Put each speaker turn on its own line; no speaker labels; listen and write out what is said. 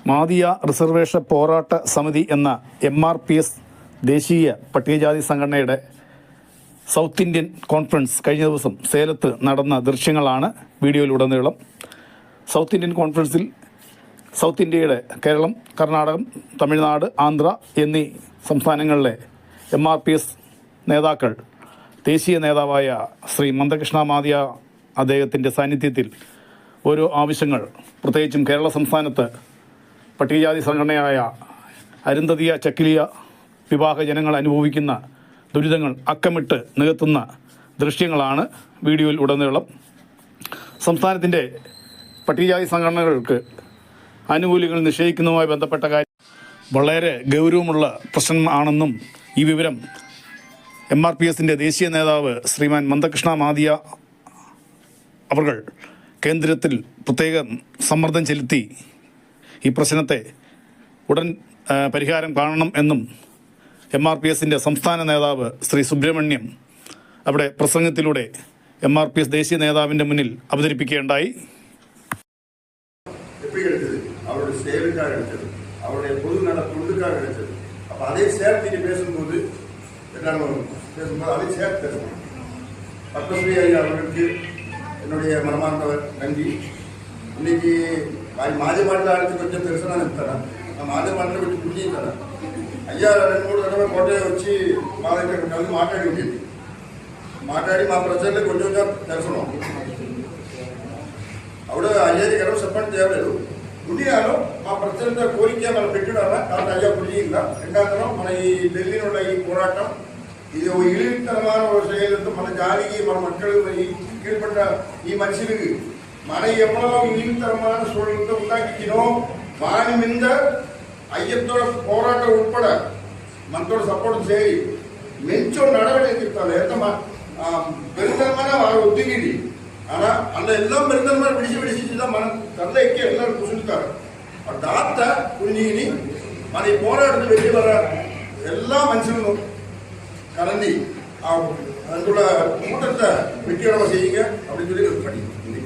മാദിയ reservation പോരാട്ട സമിതി എന്ന MRPS ദേശീയ പട്ടികജാതി സംഘടനയുടെ സൗത്ത് ഇന്ത്യൻ കോൺഫറൻസ് കഴിഞ്ഞ ദിവസം സേലത്ത് നടന്ന ദൃശ്യങ്ങളാണ് വീഡിയോയിലുടനീളം. സൗത്ത് ഇന്ത്യൻ കോൺഫറൻസിൽ സൗത്ത് ഇന്ത്യയുടെ കേരളം, കർണാടകം, തമിഴ്നാട്, ആന്ധ്ര എന്നീ സംസ്ഥാനങ്ങളിലെ MRPS നേതാക്കൾ ദേശീയ നേതാവായ ശ്രീ മന്ദകൃഷ്ണ മാദിയ അദ്ദേഹത്തിൻ്റെ സാന്നിധ്യത്തിൽ ഓരോ ആവശ്യങ്ങൾ, പ്രത്യേകിച്ചും കേരള സംസ്ഥാനത്ത് പട്ടികജാതി സംഘടനയായ അരുന്ധതിയ ചക്കിലിയ വിഭാഗ ജനങ്ങൾ അനുഭവിക്കുന്ന ദുരിതങ്ങൾ അക്കമിട്ട് നികത്തുന്ന ദൃശ്യങ്ങളാണ് വീഡിയോയിൽ ഉടനീളം. സംസ്ഥാനത്തിൻ്റെ പട്ടികജാതി സംഘടനകൾക്ക് ആനുകൂല്യങ്ങൾ നിഷേധിക്കുന്നതുമായി ബന്ധപ്പെട്ട കാര്യം വളരെ ഗൗരവമുള്ള പ്രശ്നമാണെന്നും ഈ വിവരം MRPSൻ്റെ ദേശീയ നേതാവ് ശ്രീമാൻ മന്ദകൃഷ്ണ മാദിയ അവർ കേന്ദ്രത്തിൽ പ്രത്യേകം സമ്മർദ്ദം ചെലുത്തി ഈ പ്രശ്നത്തെ ഉടൻ പരിഹാരം കാണണം എന്നും MRPSൻ്റെ സംസ്ഥാന നേതാവ് ശ്രീ സുബ്രഹ്മണ്യം അവിടെ പ്രസംഗത്തിലൂടെ MRPS ദേശീയ നേതാവിൻ്റെ മുന്നിൽ അവതരിപ്പിക്കുകയുണ്ടായി.
அவருடைய சேவைக்காக கிடைச்சது, அவருடைய பொது நல தொண்டுக்காக கிடைச்சது. அப்போ அதை சேர்த்து பேசும்போது அதை சேர்த்து பேசணும். பத்மஸ்ரீ ஐயா அவர்களுக்கு என்னுடைய மனமார்ந்த நன்றி. இன்னைக்கு மாதி மாட்டில் அழைச்சி கொஞ்சம் பெருசாக நான் தரேன், நான் மாதி மாட்டில் கொஞ்சம் புரிஞ்சு தரேன். ஐயா 2-3 தடவை கோட்டையை வச்சு மாதத்தை கலந்து மாட்டாடி விட்டு మాట్లాడి మా ప్రజల్ని కొంచెం తెలుసుకున్నాం. అప్పుడు అయ్యాది గారు చెప్పండి చేయలేదు. దునియాలో మా ప్రజల కోరిక మనం పెట్టడాలా కాబట్టి అయ్యా పులియిందా రెండాంతరం మన ఈ ఢిల్లీలో ఈ పోరాటం ఇది ఇಳಿತರமான ஒரு செயல். మన జాతికి మన மக்கள் கீழ்பட்ட ఈ మనుషులకి మన எவ்வளவு இழித்தரமான சூழலத்தை உண்டாக்கினோம். వాని మీద అయ్యతోడ పోరాటం ఉட்பட మనతో సపోర్ట్ చేయి మెంచో நடவடிக்கை చెప్తాను. ఎంత பெருந்தன்மான வாழ ஒத்துக்கிட்டு ஆனா அந்த எல்லாம் பெருந்தன்மான விடிச்சுதான் మనం தந்தைக்கு எல்லாரும் குசுத்தாரு. தாத்த புரிஞ்சுக்கினி మన ఈ పోరాటத்தில் వెళ్ళి வர எல்லா மனுஷனும் கலந்தி అందులో కూటంతా వెట్టి చేయగా அப்படின்னு சொல்லி